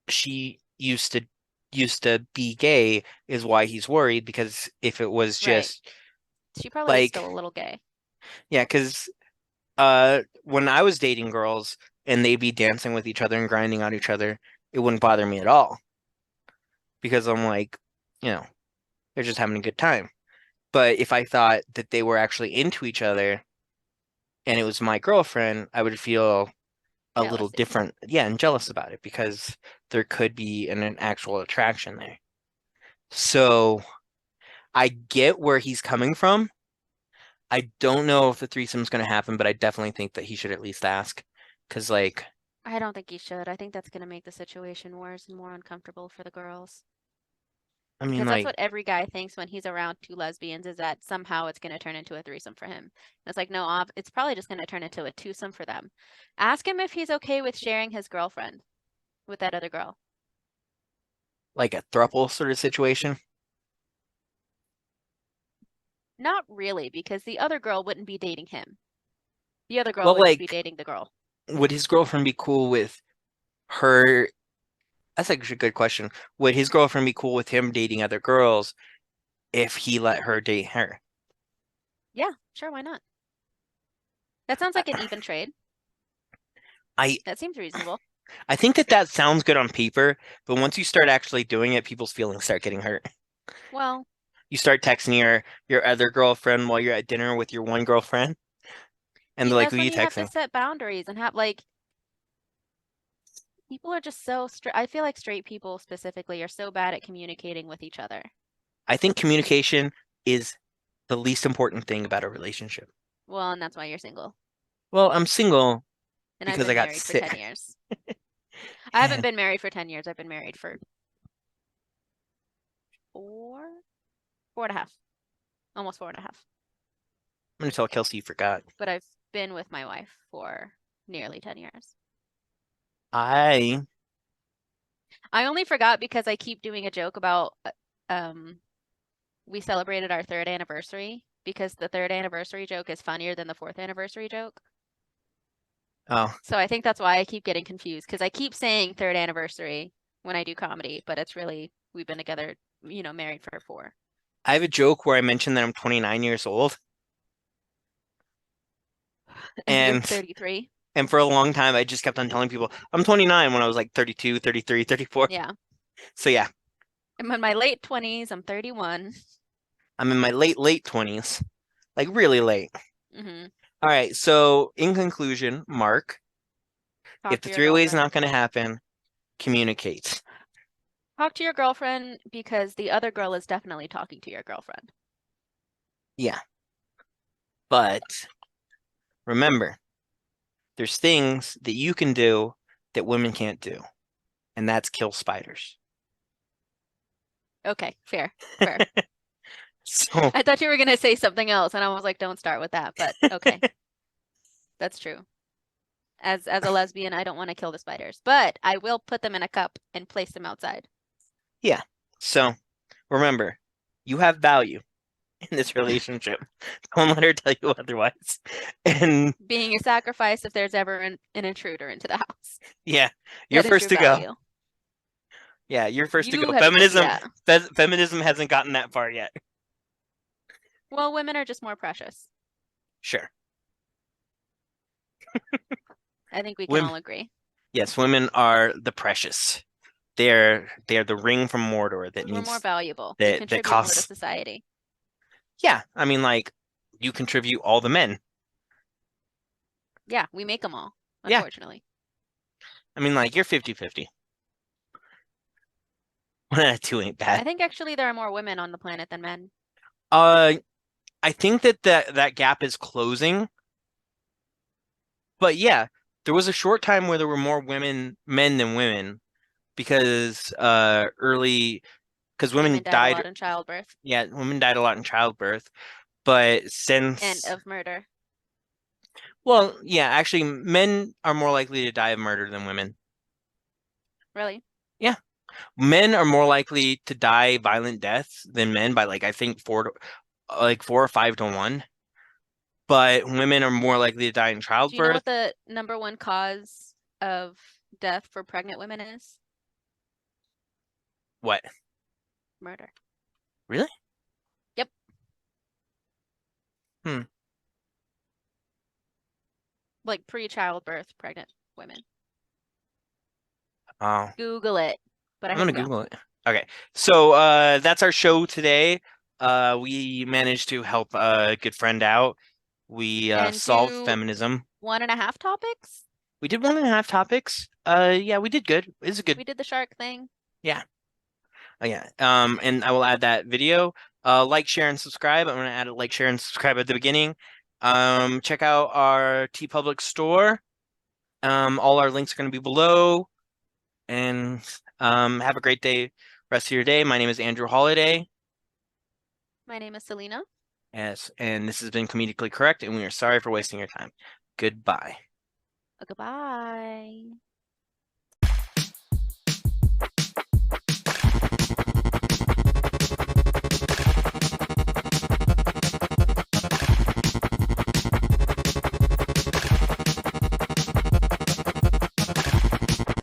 she used to be gay is why he's worried because if it was Right. just She probably is like still a little gay. yeah, because when I was dating girls and they'd be dancing with each other and grinding on each other, it wouldn't bother me at all because I'm like, you know, they're just having a good time. But if I thought that they were actually into each other and it was my girlfriend, I would feel a little Jealousy. different, yeah, and jealous about it because there could be an actual attraction there. So I get where he's coming from. I don't know if the threesome's going to happen, but I definitely think that he should at least ask. Because, like, I don't think he should. I think that's going to make the situation worse and more uncomfortable for the girls. I mean, Because that's like, what every guy thinks when he's around two lesbians is that somehow it's going to turn into a threesome for him. And it's like, no, it's probably just going to turn into a twosome for them. Ask him if he's okay with sharing his girlfriend with that other girl. like a throuple sort of situation. Not really, because the other girl wouldn't be dating him. The other girl Well, would just be like, dating the girl. would his girlfriend be cool with her? That's actually a good question. Would his girlfriend be cool with him dating other girls if he let her date her? Yeah, sure, why not? That sounds like an even trade. I That seems reasonable. I think that that sounds good on paper, but once you start actually doing it, people's feelings start getting hurt. Well, You start texting your other girlfriend while you're at dinner with your one girlfriend, and see, they're like, that's "Who are when you you have to texting?" set boundaries and have like people are just so straight. I feel like straight people specifically are so bad at communicating with each other. I think communication is the least important thing about a relationship. Well, and that's why you're single. Well, I'm single And I've because been I got married for 10 sick. years. I haven't And been married for 10 years. I've been married for four, 4.5, almost 4.5. I'm gonna tell Kelsey you forgot. But I've been with my wife for nearly 10 years. I I only forgot because I keep doing a joke about um we celebrated our third anniversary because the third anniversary joke is funnier than the fourth anniversary joke. oh So I think that's why I keep getting confused because I keep saying third anniversary when I do comedy, but it's really we've been together, married for 4. I have a joke where I mentioned that I'm 29 years old, And you're and 33. and for a long time I just kept on telling people I'm 29 when I was like 32, 33, 34. Yeah. So yeah, I'm in my late 20s. I'm 31. I'm in my late 20s, like really late. Hmm. All right, so in conclusion, Mark, if Talk the to your three-way is girlfriend. not going to happen, communicate. Talk to your girlfriend because the other girl is definitely talking to your girlfriend. Yeah, but remember, there's things that you can do that women can't do, and that's kill spiders. Okay, fair, fair. So, I thought you were gonna say something else, and I was like, don't start with that, but okay, that's true. As a lesbian, I don't want to kill the spiders, but I will put them in a cup and place them outside. yeah. So, remember, you have value in this relationship. Don't let her tell you otherwise. And Being a sacrifice if there's ever an intruder into the house. yeah, you're That is first your to go. value. Yeah, you're first to You go. have, yeah. Feminism hasn't gotten that far yet. Well, women are just more precious. Sure. I think we can Women, all agree. yes, women are the precious. They're the ring from Mordor that We're more needs valuable. We that contribute more to costs. society. Yeah, I mean, like you contribute all the men. Yeah, we make them all, Yeah, unfortunately. I mean, like you're 50-50. One out of two ain't bad. I think actually there are more women on the planet than men. Uh, I think that that gap is closing, But yeah, there was a short time where there were more men than women because Women women died a died. lot in childbirth Yeah, women died a lot in childbirth. But and since, of murder. well, yeah, actually, men are more likely to die of murder than women. Really? Yeah, men are more likely to die violent deaths than men by like I think like 4 or 5 to 1. But women are more likely to die in Do you know childbirth. what the number one cause of death for pregnant women is? What? Murder. Really? Yep. Hmm. Like pre-childbirth pregnant women. Oh, Google it. But I I'm have gonna to go. Google it. Okay. So that's our show today. We managed to help a good friend out. We And solved do feminism. 1.5 topics. We did 1.5 topics. Yeah, we did good. It's a good, We did the shark thing. yeah. Oh, yeah. And I will add that video. Like, share, and subscribe. I'm gonna add a like, share, and subscribe at the beginning. Check out our TeePublic store. All our links are gonna be below. And have a great day, rest of your day. My name is Andrew Holiday. My name is Selena. Yes, and this has been Comedically Correct, and we are sorry for wasting your time. Goodbye. Goodbye.